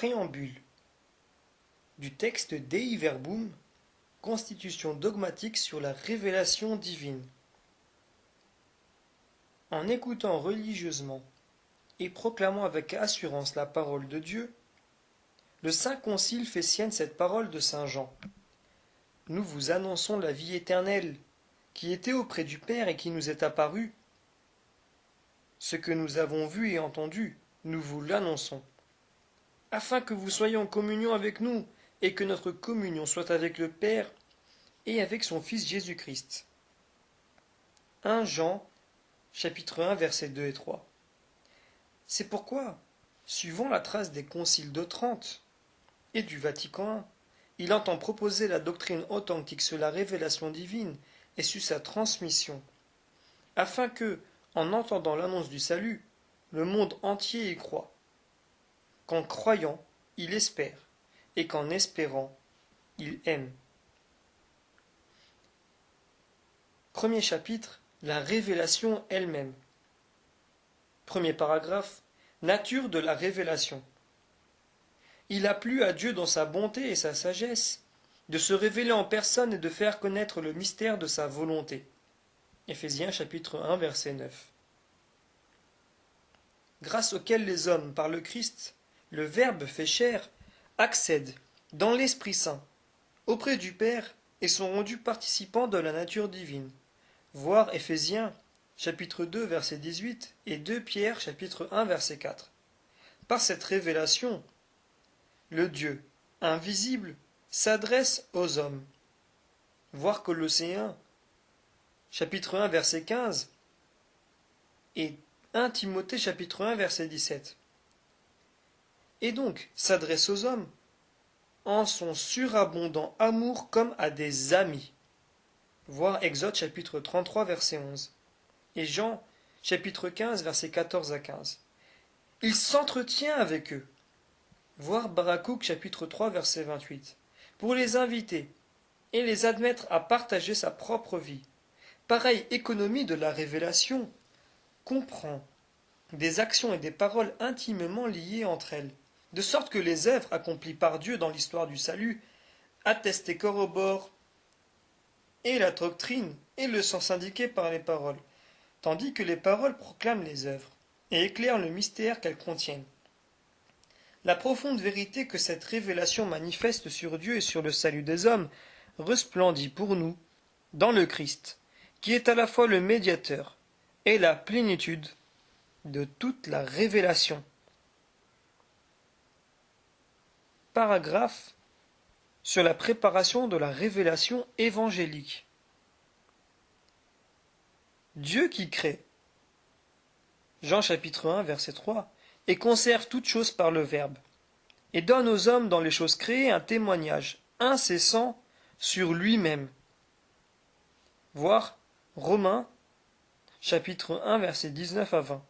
Préambule du texte Dei Verbum, constitution dogmatique sur la révélation divine. En écoutant religieusement et proclamant avec assurance la parole de Dieu, le Saint Concile fait sienne cette parole de Saint Jean. Nous vous annonçons la vie éternelle, qui était auprès du Père et qui nous est apparue. Ce que nous avons vu et entendu, nous vous l'annonçons, afin que vous soyez en communion avec nous, et que notre communion soit avec le Père et avec son Fils Jésus-Christ. 1 Jean, chapitre 1, versets 2 et 3. C'est pourquoi, suivant la trace des conciles de Trente et du Vatican I, il entend proposer la doctrine authentique sur la révélation divine et sur sa transmission, afin que, en entendant l'annonce du salut, le monde entier y croit, qu'en croyant, il espère, et qu'en espérant, il aime. Premier chapitre, la révélation elle-même. Premier paragraphe, nature de la révélation. Il a plu à Dieu dans sa bonté et sa sagesse de se révéler en personne et de faire connaître le mystère de sa volonté. Éphésiens chapitre 1 verset 9. Grâce auquel les hommes, par le Christ, le Verbe fait chair, accèdent, dans l'Esprit Saint, auprès du Père et sont rendus participants de la nature divine. Voir Éphésiens chapitre 2 verset 18 et 2 Pierre chapitre 1 verset 4. Par cette révélation, le Dieu invisible s'adresse aux hommes. Voir Colossiens chapitre 1 verset 15 et 1 Timothée chapitre 1 verset 17. Et donc s'adresse aux hommes en son surabondant amour comme à des amis. Voir Exode chapitre 33 verset 11 et Jean chapitre 15 verset 14 à 15. Il s'entretient avec eux. Voir Barakouk chapitre 3 verset 28. Pour les inviter et les admettre à partager sa propre vie. Pareille économie de la révélation comprend des actions et des paroles intimement liées entre elles, de sorte que les œuvres accomplies par Dieu dans l'histoire du salut attestent et corroborent et la doctrine et le sens indiqué par les paroles, tandis que les paroles proclament les œuvres et éclairent le mystère qu'elles contiennent. La profonde vérité que cette révélation manifeste sur Dieu et sur le salut des hommes resplendit pour nous dans le Christ, qui est à la fois le médiateur et la plénitude de toute la révélation. Paragraphe sur la préparation de la révélation évangélique. Dieu qui crée, Jean chapitre 1 verset 3, et conserve toutes choses par le Verbe, et donne aux hommes dans les choses créées un témoignage incessant sur lui-même. Voir Romains chapitre 1 verset 19 à 20.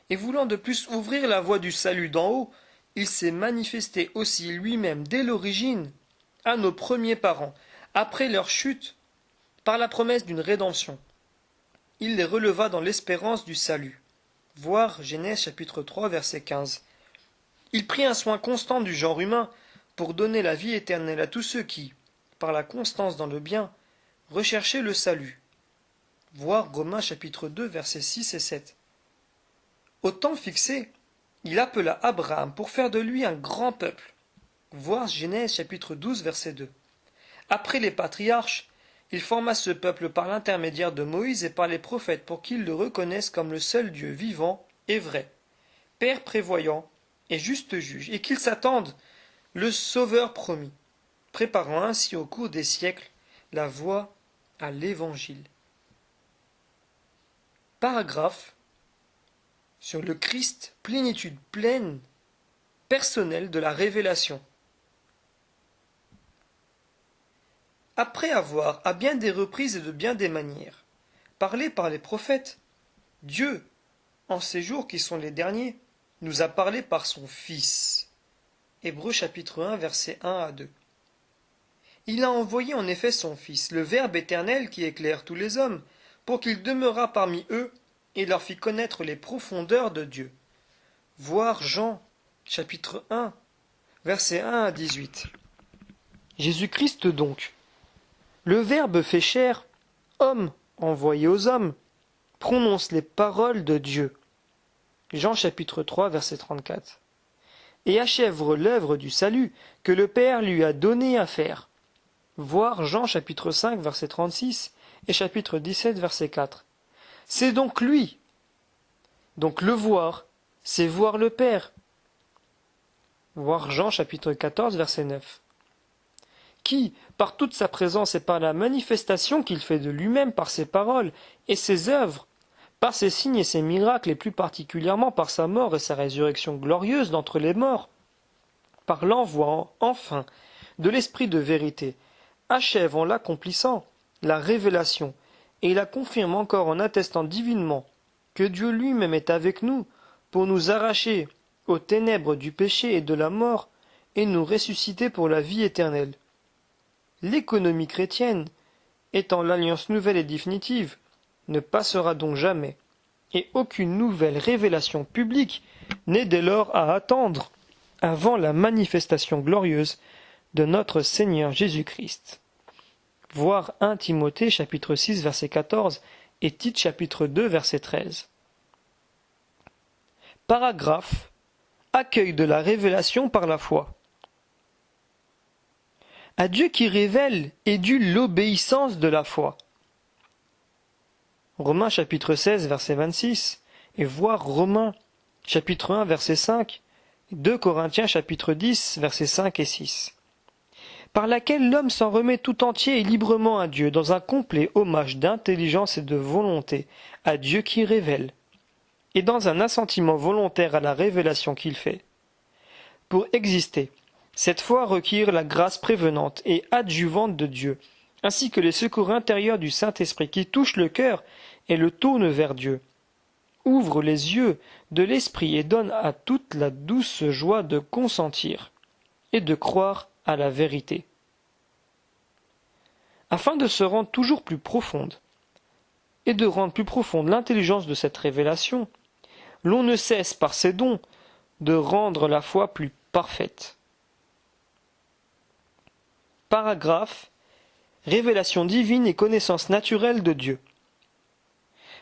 Et voulant de plus ouvrir la voie du salut d'en haut, il s'est manifesté aussi lui-même dès l'origine à nos premiers parents, après leur chute, par la promesse d'une rédemption. Il les releva dans l'espérance du salut. Voir Genèse chapitre 3 verset 15. Il prit un soin constant du genre humain pour donner la vie éternelle à tous ceux qui, par la constance dans le bien, recherchaient le salut. Voir Romains chapitre 2 versets 6 et 7. Au temps fixé, il appela Abraham pour faire de lui un grand peuple. Voir Genèse chapitre 12 verset 2. Après les patriarches, il forma ce peuple par l'intermédiaire de Moïse et par les prophètes pour qu'ils le reconnaissent comme le seul Dieu vivant et vrai, Père prévoyant et juste juge, et qu'ils s'attendent le Sauveur promis, préparant ainsi au cours des siècles la voie à l'Évangile. Paragraphe sur le Christ, plénitude pleine, personnelle de la révélation. Après avoir, à bien des reprises et de bien des manières, parlé par les prophètes, Dieu, en ces jours qui sont les derniers, nous a parlé par son Fils. Hébreux chapitre 1 versets 1 à 2. Il a envoyé en effet son Fils, le Verbe éternel qui éclaire tous les hommes, pour qu'il demeurât parmi eux et leur fit connaître les profondeurs de Dieu. Voir Jean chapitre 1 versets 1 à 18. Jésus-Christ donc, le Verbe fait chair, homme envoyé aux hommes, prononce les paroles de Dieu. Jean chapitre 3 verset 34. Et achève l'œuvre du salut que le Père lui a donné à faire. Voir Jean chapitre 5 verset 36 et chapitre 17 verset 4. C'est donc lui. Donc le voir, c'est voir le Père. Voir Jean chapitre 14 verset 9. Qui, par toute sa présence et par la manifestation qu'il fait de lui-même par ses paroles et ses œuvres, par ses signes et ses miracles, et plus particulièrement par sa mort et sa résurrection glorieuse d'entre les morts, par l'envoi, enfin, de l'Esprit de vérité, achève en l'accomplissant la révélation, et la confirme encore en attestant divinement que Dieu lui-même est avec nous pour nous arracher aux ténèbres du péché et de la mort, et nous ressusciter pour la vie éternelle. L'économie chrétienne, étant l'alliance nouvelle et définitive, ne passera donc jamais, et aucune nouvelle révélation publique n'est dès lors à attendre avant la manifestation glorieuse de notre Seigneur Jésus-Christ. Voir 1 Timothée chapitre 6 verset 14 et Tite chapitre 2 verset 13. Paragraphe. Accueil de la révélation par la foi. À Dieu qui révèle est due l'obéissance de la foi. Romains chapitre 16 verset 26 et voir Romains chapitre 1 verset 5 et 2 Corinthiens chapitre 10 versets 5 et 6. Par laquelle l'homme s'en remet tout entier et librement à Dieu dans un complet hommage d'intelligence et de volonté à Dieu qui révèle, et dans un assentiment volontaire à la révélation qu'il fait. Pour exister, cette foi requiert la grâce prévenante et adjuvante de Dieu, ainsi que les secours intérieurs du Saint-Esprit qui touchent le cœur et le tournent vers Dieu, ouvre les yeux de l'Esprit et donne à toute la douce joie de consentir et de croire à la vérité. Afin de se rendre toujours plus profonde et de rendre plus profonde l'intelligence de cette révélation, l'on ne cesse par ses dons de rendre la foi plus parfaite. Paragraphe. Révélation divine et connaissance naturelle de Dieu.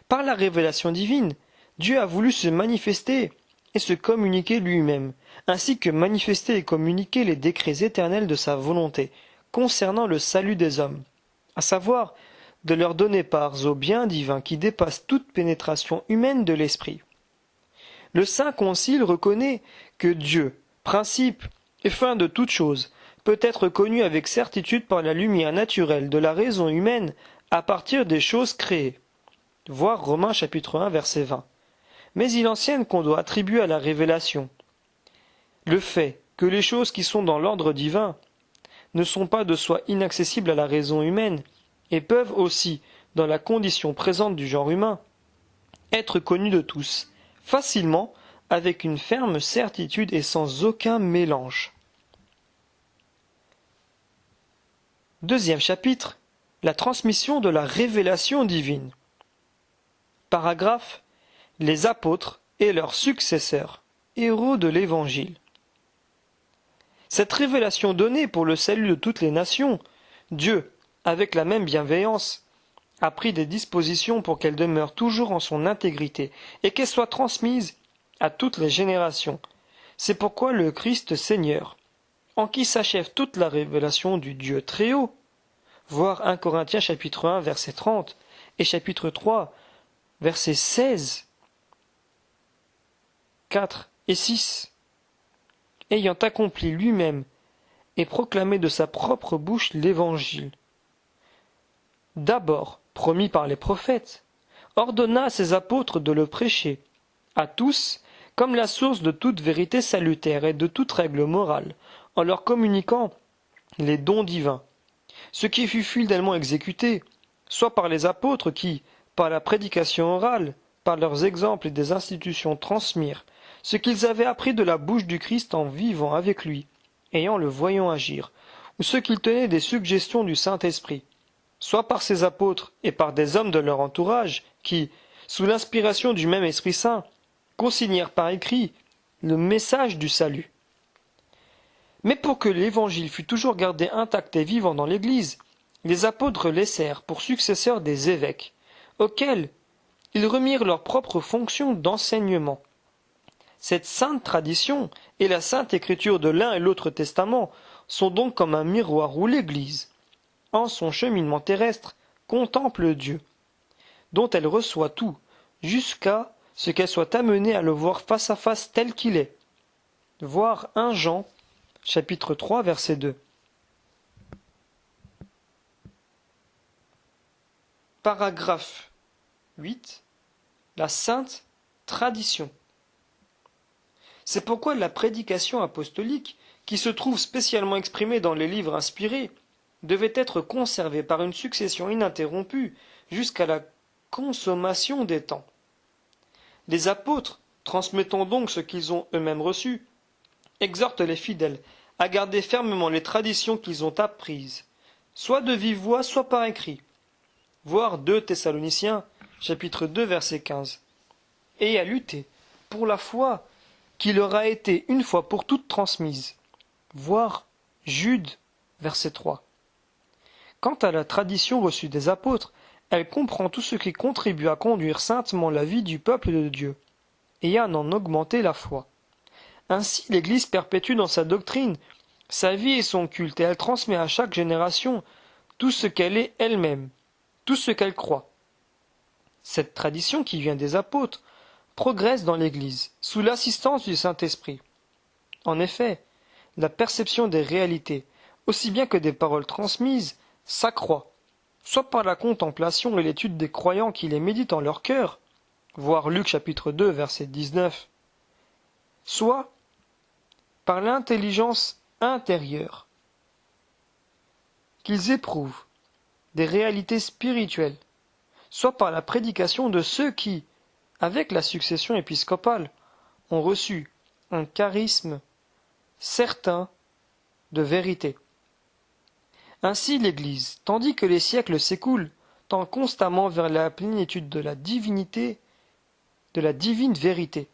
Par la révélation divine, Dieu a voulu se manifester et se communiquer lui-même, ainsi que manifester et communiquer les décrets éternels de sa volonté concernant le salut des hommes, à savoir de leur donner part au bien divin qui dépasse toute pénétration humaine de l'esprit. Le Saint Concile reconnaît que Dieu, principe et fin de toute chose, peut être connu avec certitude par la lumière naturelle de la raison humaine à partir des choses créées. Voir Romains chapitre 1 verset 20. Mais il enseigne qu'on doit attribuer à la révélation le fait que les choses qui sont dans l'ordre divin ne sont pas de soi inaccessibles à la raison humaine et peuvent aussi, dans la condition présente du genre humain, être connues de tous, facilement, avec une ferme certitude et sans aucun mélange. Deuxième chapitre, la transmission de la révélation divine. Paragraphe, les apôtres et leurs successeurs, héros de l'Évangile. Cette révélation donnée pour le salut de toutes les nations, Dieu, avec la même bienveillance, a pris des dispositions pour qu'elle demeure toujours en son intégrité et qu'elle soit transmise à toutes les générations. C'est pourquoi le Christ Seigneur, en qui s'achève toute la révélation du Dieu très haut, voir 1 Corinthiens chapitre 1 verset 30 et chapitre 3 verset 16, 4 et 6, ayant accompli lui-même et proclamé de sa propre bouche l'Évangile, d'abord promis par les prophètes, ordonna à ses apôtres de le prêcher à tous comme la source de toute vérité salutaire et de toute règle morale, en leur communiquant les dons divins, ce qui fut fidèlement exécuté, soit par les apôtres qui, par la prédication orale, par leurs exemples et des institutions transmirent ce qu'ils avaient appris de la bouche du Christ en vivant avec lui, et en le voyant agir, ou ce qu'ils tenaient des suggestions du Saint-Esprit, soit par ces apôtres et par des hommes de leur entourage qui, sous l'inspiration du même Esprit Saint, consignèrent par écrit le message du salut. Mais pour que l'Évangile fût toujours gardé intact et vivant dans l'Église, les apôtres laissèrent pour successeurs des évêques, auxquels ils remirent leur propre fonction d'enseignement. Cette sainte tradition et la sainte écriture de l'un et l'autre testament sont donc comme un miroir où l'Église, en son cheminement terrestre, contemple Dieu, dont elle reçoit tout, jusqu'à ce qu'elle soit amenée à le voir face à face tel qu'il est. Voir 1 Jean, chapitre 3, verset 2. Paragraphe 8. La sainte tradition. C'est pourquoi la prédication apostolique, qui se trouve spécialement exprimée dans les livres inspirés, devait être conservée par une succession ininterrompue jusqu'à la consommation des temps. Les apôtres, transmettant donc ce qu'ils ont eux-mêmes reçu, exhortent les fidèles à garder fermement les traditions qu'ils ont apprises, soit de vive voix, soit par écrit. Voir 2 Thessaloniciens, chapitre 2, verset 15. Et à lutter pour la foi qui leur a été une fois pour toutes transmise. Voir Jude, verset 3. Quant à la tradition reçue des apôtres, elle comprend tout ce qui contribue à conduire saintement la vie du peuple de Dieu, et à en augmenter la foi. Ainsi l'Église perpétue dans sa doctrine sa vie et son culte, et elle transmet à chaque génération tout ce qu'elle est elle-même, tout ce qu'elle croit. Cette tradition qui vient des apôtres progresse dans l'Église, sous l'assistance du Saint-Esprit. En effet, la perception des réalités, aussi bien que des paroles transmises, s'accroît, soit par la contemplation et l'étude des croyants qui les méditent en leur cœur, voir Luc chapitre 2 verset 19, soit par l'intelligence intérieure qu'ils éprouvent des réalités spirituelles, soit par la prédication de ceux qui, avec la succession épiscopale, ont reçu un charisme certain de vérité. Ainsi l'Église, tandis que les siècles s'écoulent, tend constamment vers la plénitude de la divinité, de la divine vérité,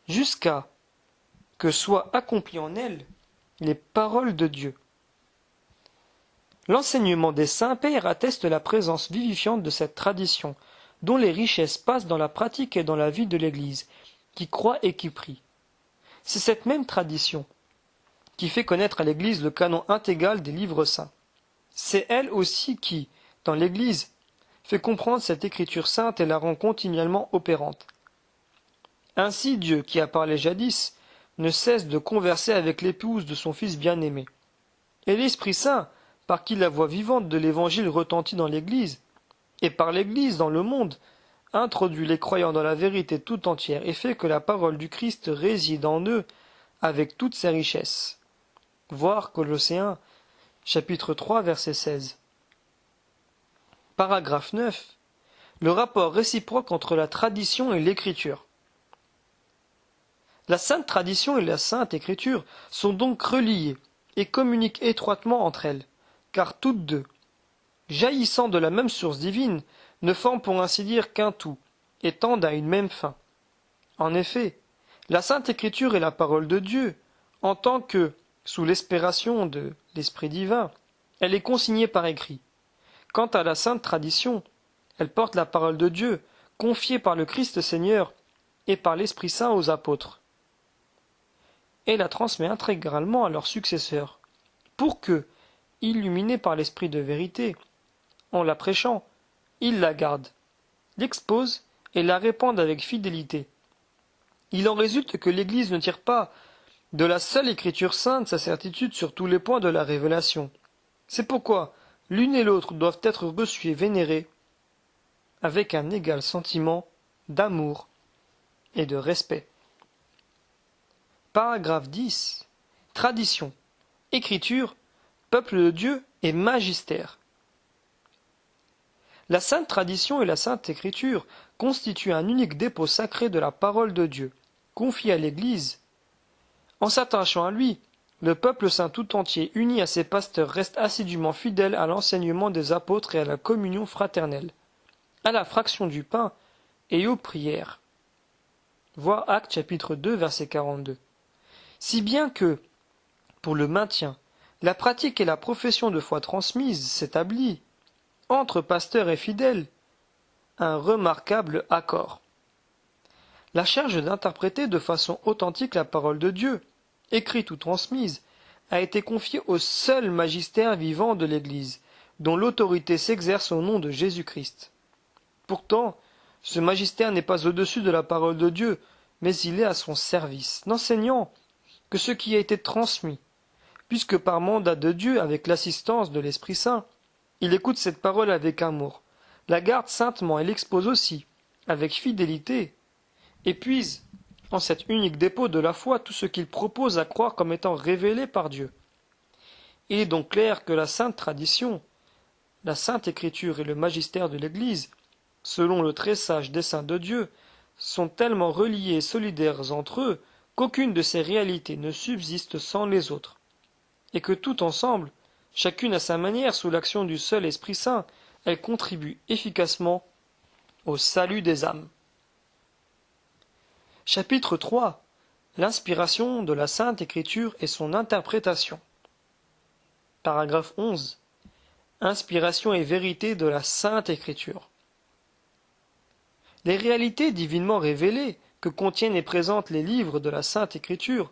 jusqu'à que soient accomplies en elle les paroles de Dieu. L'enseignement des saints pères atteste la présence vivifiante de cette tradition, dont les richesses passent dans la pratique et dans la vie de l'Église, qui croit et qui prie. C'est cette même tradition qui fait connaître à l'Église le canon intégral des livres saints. C'est elle aussi qui, dans l'Église, fait comprendre cette écriture sainte et la rend continuellement opérante. Ainsi Dieu, qui a parlé jadis, ne cesse de converser avec l'épouse de son Fils bien-aimé. Et l'Esprit Saint, par qui la voix vivante de l'Évangile retentit dans l'Église, et par l'Église dans le monde, introduit les croyants dans la vérité tout entière et fait que la parole du Christ réside en eux avec toutes ses richesses. Voir Colossiens, chapitre 3, verset 16. Paragraphe 9. Le rapport réciproque entre la tradition et l'écriture. La sainte tradition et la sainte écriture sont donc reliées et communiquent étroitement entre elles, car toutes deux, jaillissant de la même source divine, ne forment pour ainsi dire qu'un tout, et tendent à une même fin. En effet, la sainte écriture est la parole de Dieu, en tant que, sous l'inspiration de l'Esprit divin, elle est consignée par écrit. Quant à la sainte tradition, elle porte la parole de Dieu, confiée par le Christ Seigneur et par l'Esprit Saint aux apôtres, et la transmet intégralement à leurs successeurs, pour que, illuminés par l'Esprit de vérité, en la prêchant, ils la gardent, l'exposent et la répandent avec fidélité. Il en résulte que l'Église ne tire pas de la seule Écriture sainte sa certitude sur tous les points de la révélation. C'est pourquoi l'une et l'autre doivent être reçues et vénérées avec un égal sentiment d'amour et de respect. Paragraphe 10. Tradition, écriture, peuple de Dieu et magistère. La sainte tradition et la sainte écriture constituent un unique dépôt sacré de la parole de Dieu, confié à l'Église. En s'attachant à lui, le peuple saint tout entier, uni à ses pasteurs, reste assidûment fidèle à l'enseignement des apôtres et à la communion fraternelle, à la fraction du pain et aux prières. Voir Actes chapitre 2 verset 42. Si bien que, pour le maintien, la pratique et la profession de foi transmise s'établit, entre pasteurs et fidèles, un remarquable accord. La charge d'interpréter de façon authentique la parole de Dieu, écrite ou transmise, a été confiée au seul magistère vivant de l'Église, dont l'autorité s'exerce au nom de Jésus-Christ. Pourtant, ce magistère n'est pas au-dessus de la parole de Dieu, mais il est à son service, n'enseignant que ce qui a été transmis, puisque par mandat de Dieu, avec l'assistance de l'Esprit Saint, il écoute cette parole avec amour, la garde saintement et l'expose aussi, avec fidélité, et puise en cet unique dépôt de la foi tout ce qu'il propose à croire comme étant révélé par Dieu. Il est donc clair que la sainte tradition, la sainte écriture et le magistère de l'Église, selon le très sage dessein de Dieu, sont tellement reliés et solidaires entre eux qu'aucune de ces réalités ne subsiste sans les autres, et que tout ensemble, chacune à sa manière sous l'action du seul Esprit Saint, elles contribuent efficacement au salut des âmes. Chapitre 3. L'inspiration de la Sainte Écriture et son interprétation. Paragraphe 11. Inspiration et vérité de la Sainte Écriture. Les réalités divinement révélées que contiennent et présentent les livres de la Sainte Écriture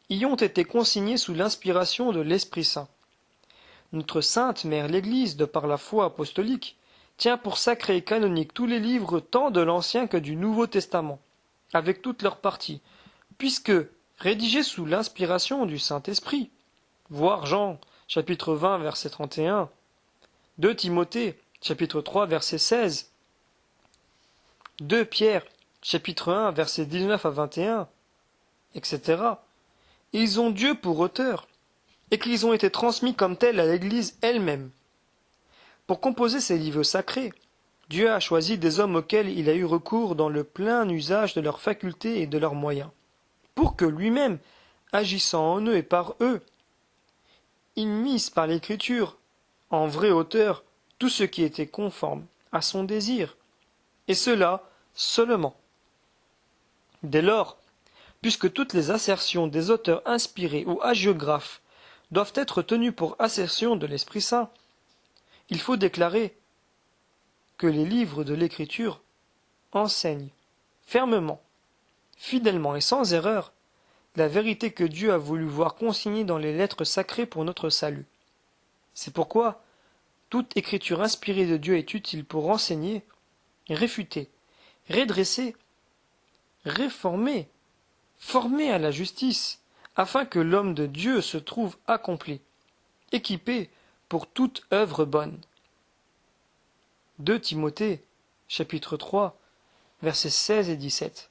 y ont été consignées sous l'inspiration de l'Esprit Saint. Notre Sainte Mère l'Église, de par la foi apostolique, tient pour sacrés et canoniques tous les livres tant de l'Ancien que du Nouveau Testament, avec toutes leurs parties, puisque rédigés sous l'inspiration du Saint-Esprit. Voir Jean, chapitre 20, verset 31, 2 Timothée, chapitre 3, verset 16, 2 Pierre, chapitre 1, verset 19 à 21, etc. Ils ont Dieu pour auteur, et qu'ils ont été transmis comme tels à l'Église elle-même. Pour composer ces livres sacrés, Dieu a choisi des hommes auxquels il a eu recours dans le plein usage de leurs facultés et de leurs moyens, pour que lui-même, agissant en eux et par eux, il misse par l'Écriture, en vrai auteur, tout ce qui était conforme à son désir, et cela seulement. Dès lors, puisque toutes les assertions des auteurs inspirés ou hagiographes doivent être tenues pour assertions de l'Esprit Saint, il faut déclarer que les livres de l'Écriture enseignent fermement, fidèlement et sans erreur la vérité que Dieu a voulu voir consignée dans les lettres sacrées pour notre salut. C'est pourquoi toute écriture inspirée de Dieu est utile pour enseigner, réfuter, redresser, réformer, former à la justice, afin que l'homme de Dieu se trouve accompli, équipé pour toute œuvre bonne. 2 Timothée, chapitre 3, versets 16 et 17.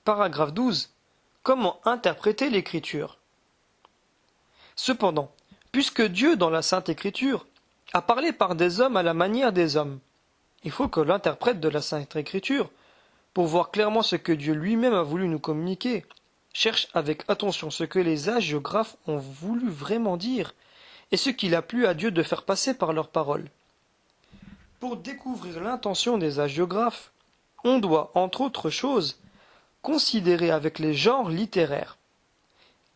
Paragraphe 12. Comment interpréter l'Écriture? Cependant, puisque Dieu, dans la Sainte Écriture, a parlé par des hommes à la manière des hommes, il faut que l'interprète de la Sainte Écriture, pour voir clairement ce que Dieu lui-même a voulu nous communiquer, cherche avec attention ce que les hagiographes ont voulu vraiment dire, et ce qu'il a plu à Dieu de faire passer par leurs paroles. Pour découvrir l'intention des hagiographes, on doit, entre autres choses, considérer avec les genres littéraires,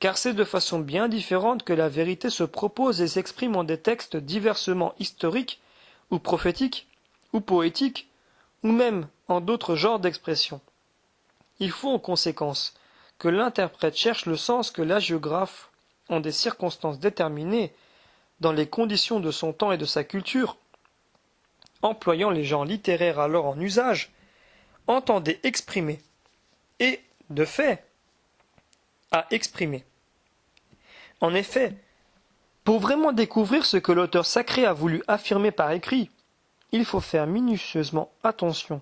car c'est de façon bien différente que la vérité se propose et s'exprime en des textes diversement historiques, ou prophétiques, ou poétiques, ou même en d'autres genres d'expressions. Il faut en conséquence que l'interprète cherche le sens que l'hagiographe, en des circonstances déterminées, dans les conditions de son temps et de sa culture, employant les genres littéraires alors en usage, entendait exprimer, et, de fait, à exprimer. En effet, pour vraiment découvrir ce que l'auteur sacré a voulu affirmer par écrit, il faut faire minutieusement attention,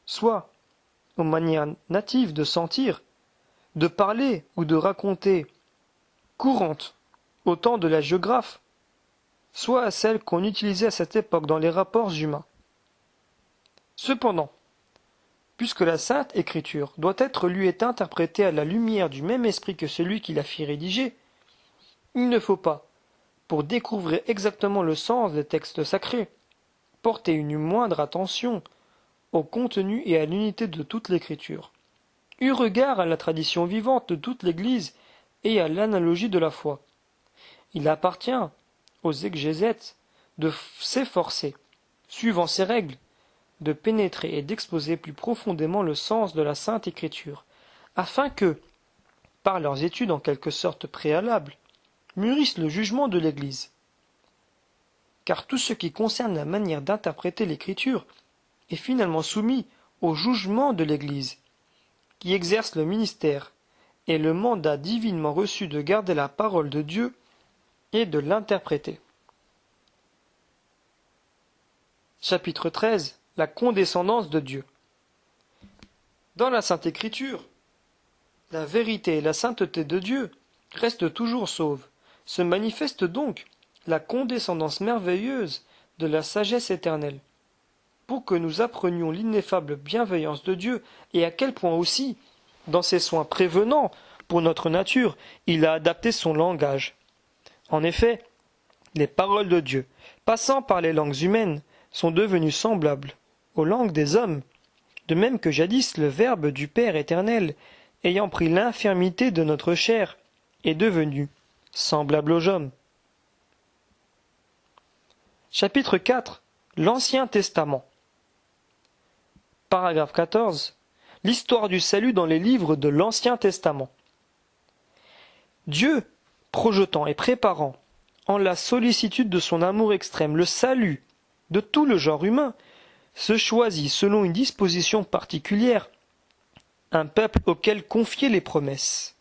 soit aux manières natives de sentir, de parler ou de raconter, courantes au temps de la géographe, soit à celles qu'on utilisait à cette époque dans les rapports humains. Cependant, puisque la Sainte Écriture doit être lue et interprétée à la lumière du même esprit que celui qui l'a fit rédiger, il ne faut pas, pour découvrir exactement le sens des textes sacrés, porter une moindre attention au contenu et à l'unité de toute l'Écriture, eu regard à la tradition vivante de toute l'Église et à l'analogie de la foi. Il appartient aux exégètes de s'efforcer, suivant ces règles, de pénétrer et d'exposer plus profondément le sens de la Sainte Écriture, afin que, par leurs études en quelque sorte préalables, mûrissent le jugement de l'Église. Car tout ce qui concerne la manière d'interpréter l'Écriture est finalement soumis au jugement de l'Église, qui exerce le ministère et le mandat divinement reçu de garder la parole de Dieu et de l'interpréter. Chapitre 13. La condescendance de Dieu. Dans la Sainte Écriture, la vérité et la sainteté de Dieu restent toujours sauves. Se manifeste donc la condescendance merveilleuse de la sagesse éternelle, pour que nous apprenions l'ineffable bienveillance de Dieu et à quel point aussi, dans ses soins prévenants pour notre nature, il a adapté son langage. En effet, les paroles de Dieu, passant par les langues humaines, sont devenues semblables aux langues des hommes, de même que jadis le Verbe du Père éternel, ayant pris l'infirmité de notre chair, est devenu semblable aux hommes. Chapitre 4. L'Ancien Testament. Paragraphe 14. L'histoire du salut dans les livres de l'Ancien Testament. Dieu, projetant et préparant, en la sollicitude de son amour extrême, le salut de tout le genre humain, se choisit selon une disposition particulière un peuple auquel confier les promesses.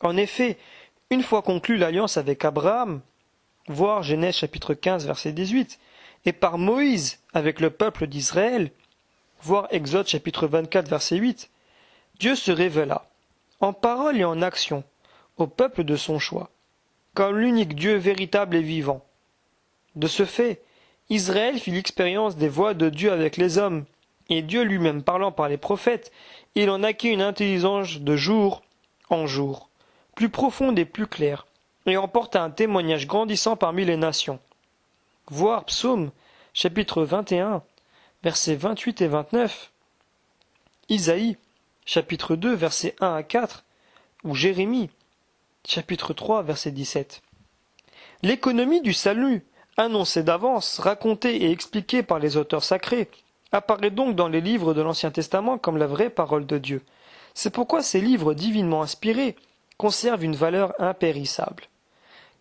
En effet, une fois conclue l'alliance avec Abraham, voir Genèse chapitre 15 verset 18, et par Moïse avec le peuple d'Israël, voir Exode chapitre 24 verset 8, Dieu se révéla, en parole et en action, au peuple de son choix, comme l'unique Dieu véritable et vivant. De ce fait, Israël fit l'expérience des voies de Dieu avec les hommes, et Dieu lui-même parlant par les prophètes, il en acquit une intelligence de jour en jour, plus profonde et plus claire, et emporta un témoignage grandissant parmi les nations. Voir Psaume, chapitre 21, versets 28 et 29, Isaïe, chapitre 2, versets 1 à 4, ou Jérémie, chapitre 3, verset 17. L'économie du salut, annoncée d'avance, racontée et expliquée par les auteurs sacrés, apparaît donc dans les livres de l'Ancien Testament comme la vraie parole de Dieu. C'est pourquoi ces livres divinement inspirés conservent une valeur impérissable.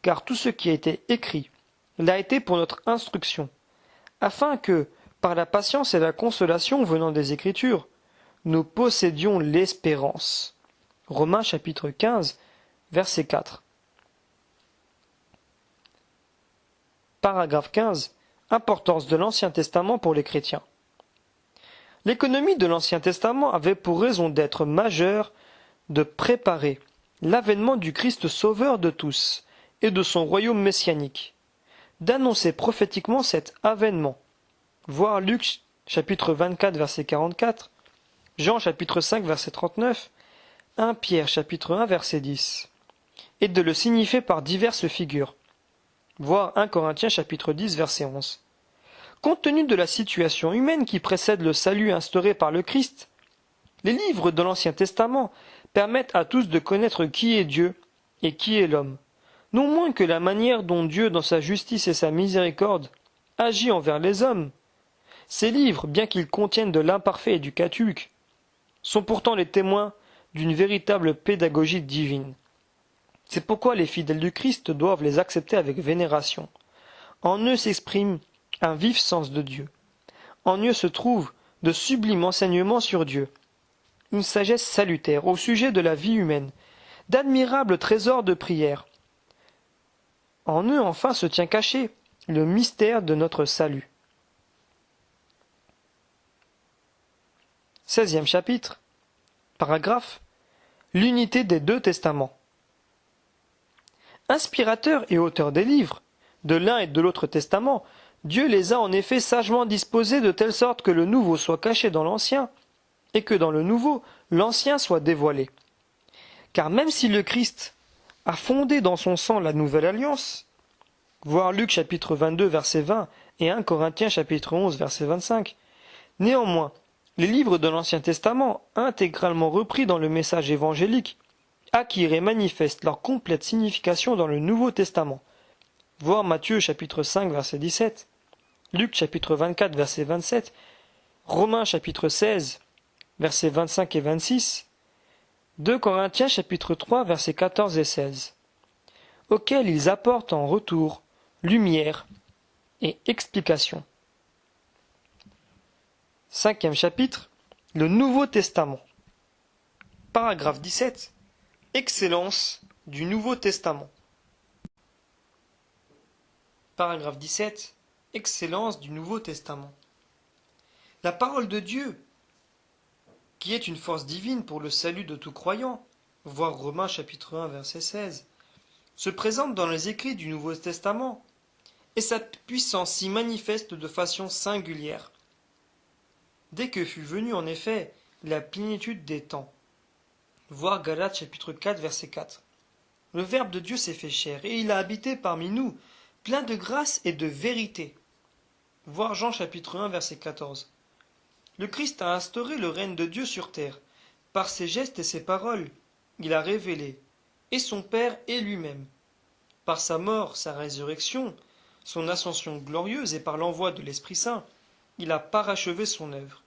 Car tout ce qui a été écrit l'a été pour notre instruction, afin que, par la patience et la consolation venant des Écritures, nous possédions l'espérance. Romains chapitre 15, verset 4. Paragraphe 15. Importance de l'Ancien Testament pour les chrétiens. L'économie de l'Ancien Testament avait pour raison d'être majeure de préparer l'avènement du Christ sauveur de tous et de son royaume messianique, d'annoncer prophétiquement cet avènement. Voir Luc chapitre 24 verset 44, Jean chapitre 5 verset 39, 1 Pierre chapitre 1 verset 10, et de le signifier par diverses figures. Voir 1 Corinthiens chapitre 10 verset 11. Compte tenu de la situation humaine qui précède le salut instauré par le Christ, les livres de l'Ancien Testament permettent à tous de connaître qui est Dieu et qui est l'homme, non moins que la manière dont Dieu, dans sa justice et sa miséricorde, agit envers les hommes. Ces livres, bien qu'ils contiennent de l'imparfait et du caduc, sont pourtant les témoins d'une véritable pédagogie divine. C'est pourquoi les fidèles du Christ doivent les accepter avec vénération. En eux s'exprime un vif sens de Dieu. En eux se trouve de sublimes enseignements sur Dieu, une sagesse salutaire au sujet de la vie humaine, d'admirables trésors de prière. En eux enfin se tient caché le mystère de notre salut. 16e chapitre. Paragraphe. L'unité des deux testaments. Inspirateur et auteur des livres, de l'un et de l'autre testament, Dieu les a en effet sagement disposés de telle sorte que le nouveau soit caché dans l'ancien, et que dans le nouveau, l'ancien soit dévoilé. Car même si le Christ a fondé dans son sang la nouvelle alliance, voir Luc chapitre 22 verset 20 et 1 Corinthiens chapitre 11 verset 25, néanmoins, Les livres de l'Ancien Testament, intégralement repris dans le message évangélique, acquièrent et manifestent leur complète signification dans le Nouveau Testament. Voir Matthieu chapitre 5 verset 17, Luc chapitre 24 verset 27, Romains chapitre 16 versets 25 et 26, 2 Corinthiens chapitre 3 versets 14 et 16, auxquels ils apportent en retour lumière et explication. Cinquième chapitre, le Nouveau Testament. Paragraphe 17. Excellence du Nouveau Testament. Paragraphe 17. Excellence du Nouveau Testament. La parole de Dieu, qui est une force divine pour le salut de tout croyant, voir Romains chapitre 1 verset 16, se présente dans les écrits du Nouveau Testament, et sa puissance s'y manifeste de façon singulière. Dès que fut venue en effet la plénitude des temps. Voir Galates chapitre 4 verset 4. Le Verbe de Dieu s'est fait chair, et il a habité parmi nous, plein de grâce et de vérité. Voir Jean chapitre 1 verset 14. Le Christ a instauré le règne de Dieu sur terre. Par ses gestes et ses paroles, il a révélé, et son Père et lui-même. Par sa mort, sa résurrection, son ascension glorieuse et par l'envoi de l'Esprit Saint, il a parachevé son œuvre.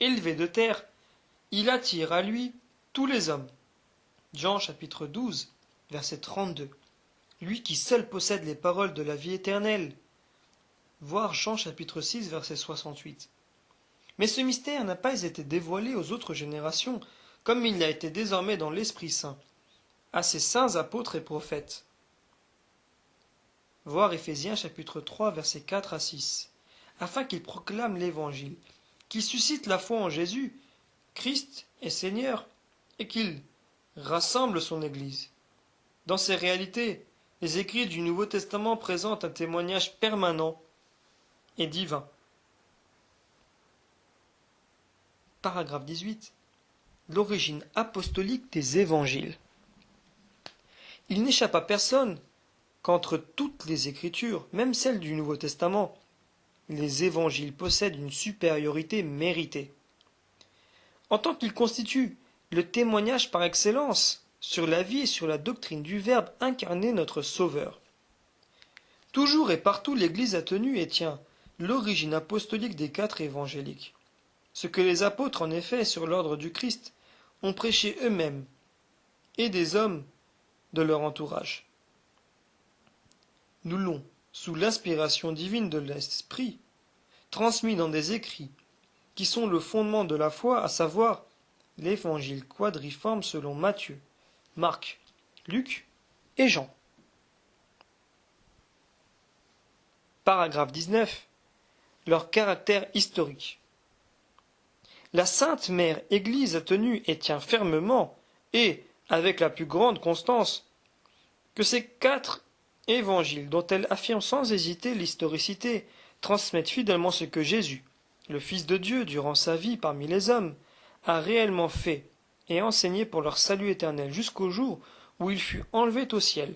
Élevé de terre, il attire à lui tous les hommes. Jean chapitre 12, verset 32. Lui qui seul possède les paroles de la vie éternelle. Voir Jean chapitre 6, verset 68. Mais ce mystère n'a pas été dévoilé aux autres générations, comme il l'a été désormais dans l'Esprit Saint, à ses saints apôtres et prophètes. Voir Éphésiens chapitre 3, versets 4 à 6. Afin qu'il proclame l'Évangile, qu'il suscite la foi en Jésus, Christ est Seigneur, et qu'il rassemble son Église. Dans ces réalités, les écrits du Nouveau Testament présentent un témoignage permanent et divin. Paragraphe 18. L'origine apostolique des évangiles. Il n'échappe à personne qu'entre toutes les Écritures, même celles du Nouveau Testament, les évangiles possèdent une supériorité méritée. En tant qu'ils constituent le témoignage par excellence sur la vie et sur la doctrine du Verbe incarné notre Sauveur. Toujours et partout l'Église a tenu et tient l'origine apostolique des 4 évangéliques. Ce que les apôtres, en effet, sur l'ordre du Christ, ont prêché eux-mêmes et des hommes de leur entourage. Nous l'ont, sous l'inspiration divine de l'Esprit, transmis dans des écrits qui sont le fondement de la foi, à savoir l'évangile quadriforme selon Matthieu, Marc, Luc et Jean. Paragraphe 19. Leur caractère historique. La Sainte Mère Église a tenu et tient fermement, et avec la plus grande constance, que ces 4 évangiles, dont elle affirme sans hésiter l'historicité, transmettent fidèlement ce que Jésus, le Fils de Dieu, durant sa vie parmi les hommes, a réellement fait et enseigné pour leur salut éternel jusqu'au jour où il fut enlevé au ciel.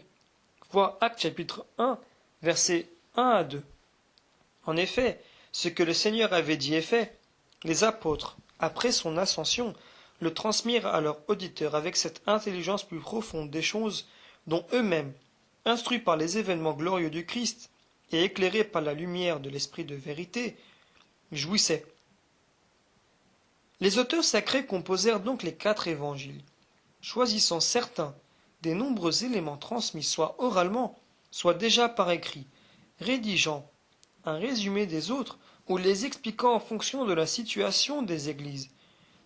Voir Actes chapitre 1, versets 1 à 2. En effet, ce que le Seigneur avait dit et fait, les apôtres, après son ascension, le transmirent à leurs auditeurs avec cette intelligence plus profonde des choses dont eux-mêmes, instruits par les événements glorieux du Christ et éclairés par la lumière de l'Esprit de vérité, jouissaient. Les auteurs sacrés composèrent donc les 4 évangiles, choisissant certains des nombreux éléments transmis soit oralement, soit déjà par écrit, rédigeant un résumé des autres ou les expliquant en fonction de la situation des églises,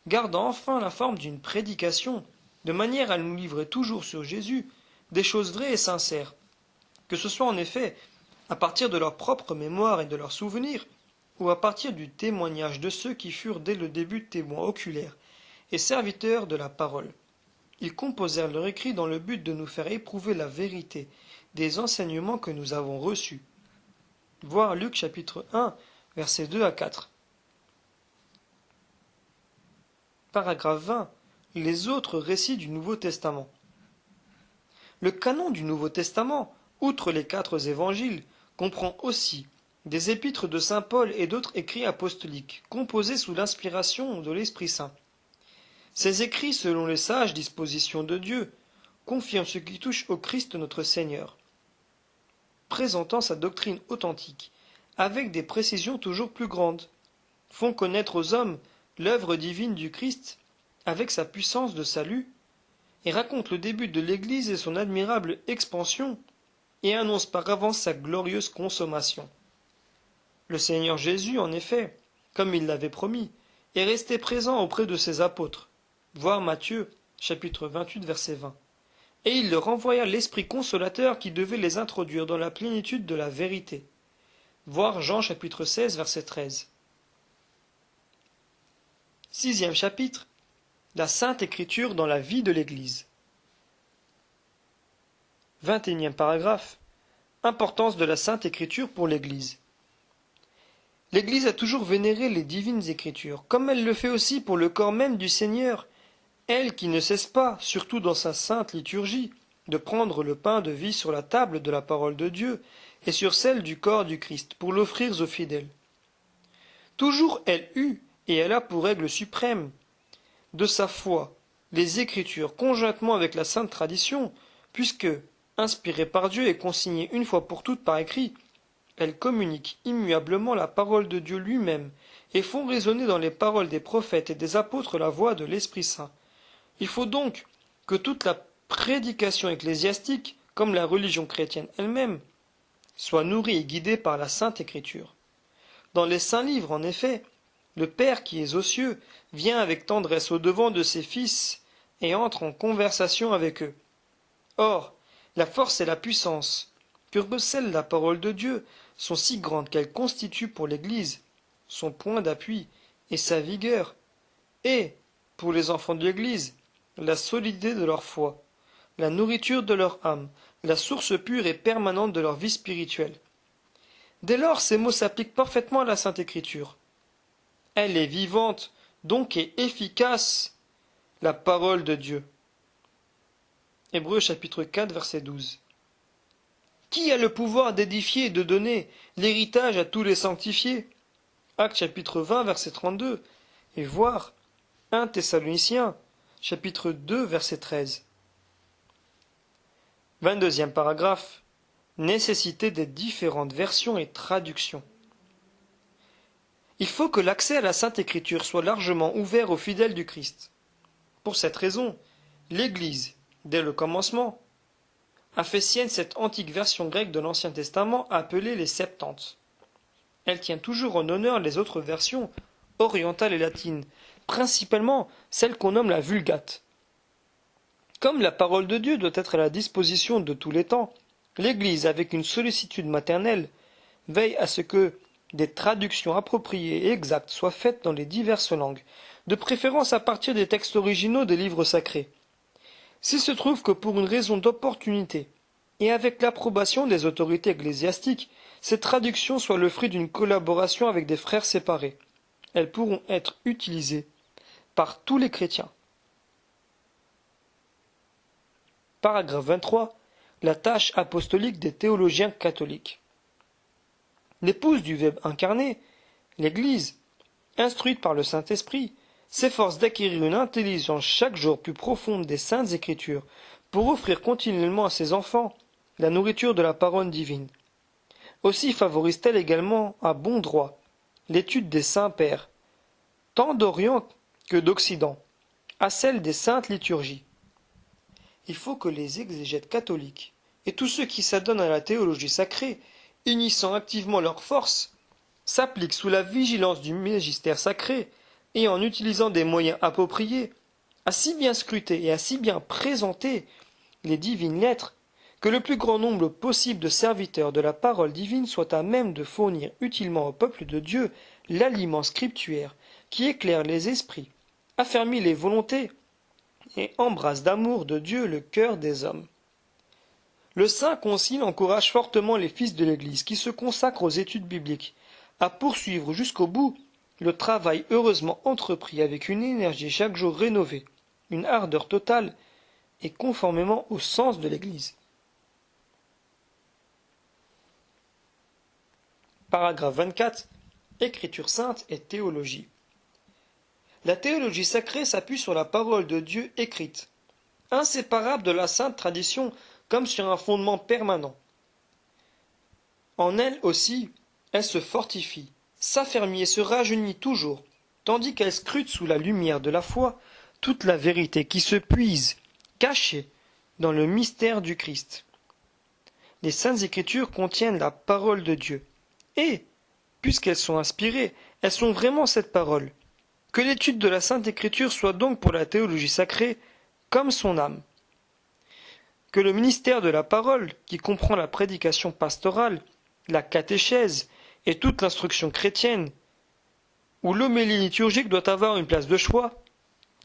gardant enfin la forme d'une prédication, de manière à nous livrer toujours sur Jésus des choses vraies et sincères, que ce soit en effet à partir de leur propre mémoire et de leurs souvenirs, ou à partir du témoignage de ceux qui furent dès le début témoins oculaires et serviteurs de la parole. Ils composèrent leur écrit dans le but de nous faire éprouver la vérité des enseignements que nous avons reçus. Voir Luc chapitre 1, versets 2 à 4. Paragraphe 20. Les autres récits du Nouveau Testament. Le canon du Nouveau Testament, outre les 4 évangiles, comprend aussi des épîtres de saint Paul et d'autres écrits apostoliques, composés sous l'inspiration de l'Esprit Saint. Ces écrits, selon les sages dispositions de Dieu, confirment ce qui touche au Christ notre Seigneur, présentant sa doctrine authentique, avec des précisions toujours plus grandes, font connaître aux hommes l'œuvre divine du Christ, avec sa puissance de salut, et racontent le début de l'Église et son admirable expansion, et annoncent par avance sa glorieuse consommation. Le Seigneur Jésus, en effet, comme il l'avait promis, est resté présent auprès de ses apôtres, voir Matthieu, chapitre 28, verset 20. Et il leur envoya l'Esprit consolateur qui devait les introduire dans la plénitude de la vérité. Voir Jean chapitre 16, verset 13. Sixième chapitre. La Sainte Écriture dans la vie de l'Église. 21e paragraphe. Importance de la Sainte Écriture pour l'Église. L'Église a toujours vénéré les divines Écritures, comme elle le fait aussi pour le corps même du Seigneur, elle qui ne cesse pas, surtout dans sa sainte liturgie, de prendre le pain de vie sur la table de la parole de Dieu et sur celle du corps du Christ pour l'offrir aux fidèles. Toujours elle eut, et elle a pour règle suprême, de sa foi, les Écritures conjointement avec la sainte tradition, puisque, inspirée par Dieu et consignée une fois pour toutes par écrit, elles communiquent immuablement la parole de Dieu lui-même et font résonner dans les paroles des prophètes et des apôtres la voix de l'Esprit Saint. Il faut donc que toute la prédication ecclésiastique, comme la religion chrétienne elle-même, soit nourrie et guidée par la Sainte Écriture. Dans les saints livres, en effet, le Père qui est aux cieux vient avec tendresse au-devant de ses fils et entre en conversation avec eux. Or, la force et la puissance que recèle la parole de Dieu sont si grandes qu'elles constituent pour l'Église son point d'appui et sa vigueur, et, pour les enfants de l'Église, la solidité de leur foi, la nourriture de leur âme, la source pure et permanente de leur vie spirituelle. Dès lors, ces mots s'appliquent parfaitement à la Sainte Écriture. Elle est vivante, donc et efficace, la parole de Dieu. Hébreux chapitre 4, verset 12. Qui a le pouvoir d'édifier et de donner l'héritage à tous les sanctifiés? Actes chapitre 20, verset 32, et voir 1 Thessaloniciens, chapitre 2, verset 13. 22e paragraphe. Nécessité des différentes versions et traductions. Il faut que l'accès à la Sainte Écriture soit largement ouvert aux fidèles du Christ. Pour cette raison, l'Église, dès le commencement, a fait sienne cette antique version grecque de l'Ancien Testament appelée les Septante. Elle tient toujours en honneur les autres versions orientales et latines, principalement celle qu'on nomme la Vulgate. Comme la parole de Dieu doit être à la disposition de tous les temps, l'Église, avec une sollicitude maternelle, veille à ce que des traductions appropriées et exactes soient faites dans les diverses langues, de préférence à partir des textes originaux des livres sacrés. S'il se trouve que pour une raison d'opportunité, et avec l'approbation des autorités ecclésiastiques, ces traductions soient le fruit d'une collaboration avec des frères séparés, elles pourront être utilisées par tous les chrétiens. Paragraphe 23. La tâche apostolique des théologiens catholiques. L'épouse du Verbe incarné, l'Église, instruite par le Saint-Esprit, s'efforce d'acquérir une intelligence chaque jour plus profonde des Saintes Écritures pour offrir continuellement à ses enfants la nourriture de la parole divine. Aussi favorise-t-elle également à bon droit l'étude des saints pères, tant d'Orient que d'Occident, à celle des saintes liturgies. Il faut que les exégètes catholiques et tous ceux qui s'adonnent à la théologie sacrée, unissant activement leurs forces, s'appliquent sous la vigilance du magistère sacré et en utilisant des moyens appropriés, à si bien scruter et à si bien présenter les divines lettres que le plus grand nombre possible de serviteurs de la parole divine soient à même de fournir utilement au peuple de Dieu l'aliment scriptuaire qui éclaire les esprits, affermit les volontés et embrasse d'amour de Dieu le cœur des hommes. Le Saint Concile encourage fortement les fils de l'Église qui se consacrent aux études bibliques à poursuivre jusqu'au bout le travail heureusement entrepris avec une énergie chaque jour rénovée, une ardeur totale et conformément au sens de l'Église. Paragraphe 24. Écriture sainte et théologie. La théologie sacrée s'appuie sur la parole de Dieu écrite, inséparable de la sainte tradition comme sur un fondement permanent. En elle aussi, elle se fortifie, s'affermit et se rajeunit toujours, tandis qu'elle scrute sous la lumière de la foi toute la vérité qui se puise, cachée, dans le mystère du Christ. Les Saintes Écritures contiennent la parole de Dieu, et, puisqu'elles sont inspirées, elles sont vraiment cette parole. Que l'étude de la Sainte Écriture soit donc pour la théologie sacrée comme son âme. Que le ministère de la parole, qui comprend la prédication pastorale, la catéchèse et toute l'instruction chrétienne, où l'homélie liturgique doit avoir une place de choix,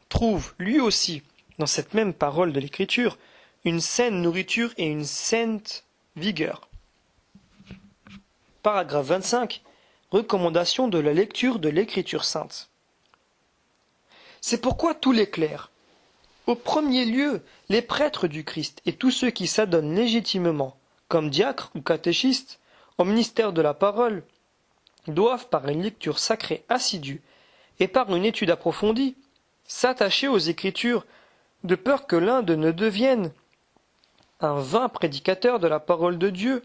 trouve, lui aussi, dans cette même parole de l'Écriture, une saine nourriture et une sainte vigueur. Paragraphe 25. Recommandation de la lecture de l'Écriture sainte. C'est pourquoi tous les clercs, au premier lieu les prêtres du Christ et tous ceux qui s'adonnent légitimement, comme diacres ou catéchistes, au ministère de la parole, doivent par une lecture sacrée assidue et par une étude approfondie s'attacher aux Écritures, de peur que l'un d'eux ne devienne un vain prédicateur de la parole de Dieu,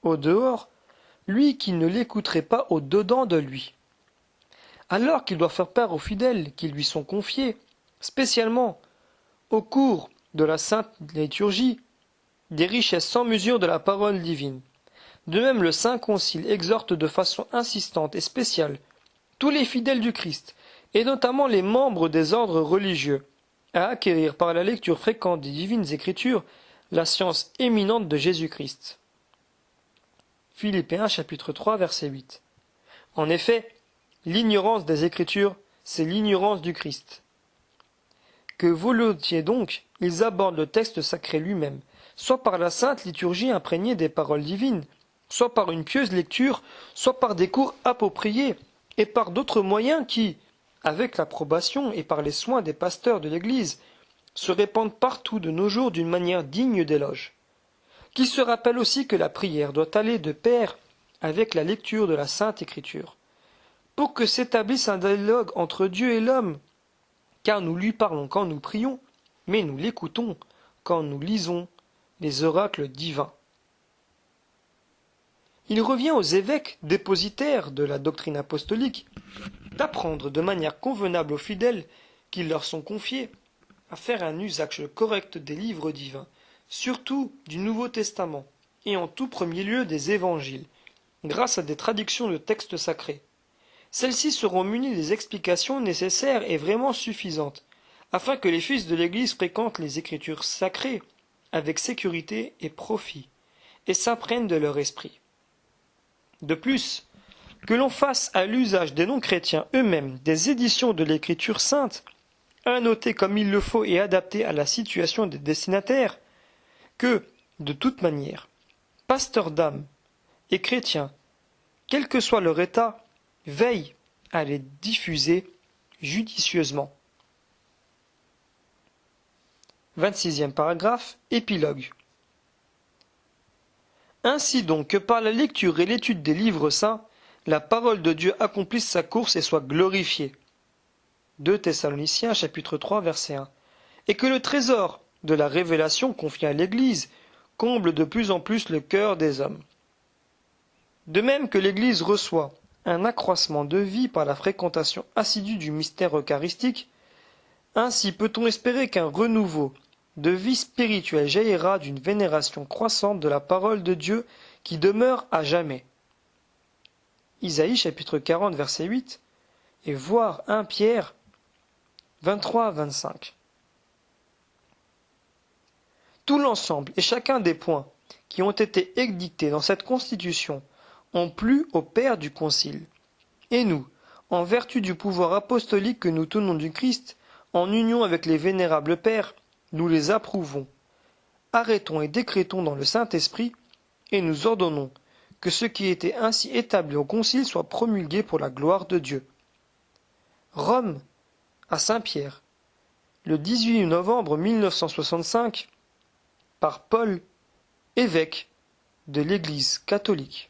au dehors, lui qui ne l'écouterait pas au dedans de lui. Alors qu'il doit faire part aux fidèles qui lui sont confiés, spécialement au cours de la sainte liturgie, des richesses sans mesure de la parole divine. De même, le Saint Concile exhorte de façon insistante et spéciale tous les fidèles du Christ, et notamment les membres des ordres religieux, à acquérir par la lecture fréquente des divines Écritures la science éminente de Jésus-Christ. Philippiens chapitre 3 verset 8. En effet, l'ignorance des Écritures, c'est l'ignorance du Christ. Que volontiers donc, ils abordent le texte sacré lui-même, soit par la sainte liturgie imprégnée des paroles divines, soit par une pieuse lecture, soit par des cours appropriés, et par d'autres moyens qui, avec l'approbation et par les soins des pasteurs de l'Église, se répandent partout de nos jours d'une manière digne d'éloge. Qu'il se rappelle aussi que la prière doit aller de pair avec la lecture de la Sainte Écriture, pour que s'établisse un dialogue entre Dieu et l'homme, car nous lui parlons quand nous prions, mais nous l'écoutons quand nous lisons les oracles divins. Il revient aux évêques dépositaires de la doctrine apostolique d'apprendre de manière convenable aux fidèles qui leur sont confiés à faire un usage correct des livres divins, surtout du Nouveau Testament, et en tout premier lieu des évangiles, grâce à des traductions de textes sacrés. Celles-ci seront munies des explications nécessaires et vraiment suffisantes, afin que les fils de l'Église fréquentent les Écritures sacrées avec sécurité et profit, et s'imprègnent de leur esprit. De plus, que l'on fasse à l'usage des non-chrétiens eux-mêmes des éditions de l'Écriture sainte, annotées comme il le faut et adaptées à la situation des destinataires, que, de toute manière, pasteurs d'âme et chrétiens, quel que soit leur état, veillent à les diffuser judicieusement. 26e paragraphe, épilogue. Ainsi donc que par la lecture et l'étude des livres saints, la parole de Dieu accomplisse sa course et soit glorifiée. 2 Thessaloniciens chapitre 3 verset 1. Et que le trésor de la révélation confié à l'Église comble de plus en plus le cœur des hommes. De même que l'Église reçoit un accroissement de vie par la fréquentation assidue du mystère eucharistique, ainsi peut-on espérer qu'un renouveau de vie spirituelle jaillira d'une vénération croissante de la parole de Dieu qui demeure à jamais. Isaïe chapitre 40 verset 8 et voir 1 Pierre 23 à 25. Tout l'ensemble et chacun des points qui ont été édictés dans cette constitution ont plu au Père du Concile. Et nous, en vertu du pouvoir apostolique que nous tenons du Christ, en union avec les vénérables pères, nous les approuvons. Arrêtons et décrétons dans le Saint-Esprit, et nous ordonnons que ce qui était ainsi établi au Concile soit promulgué pour la gloire de Dieu. Rome, à Saint-Pierre, le 18 novembre 1965, par Paul, évêque de l'Église catholique.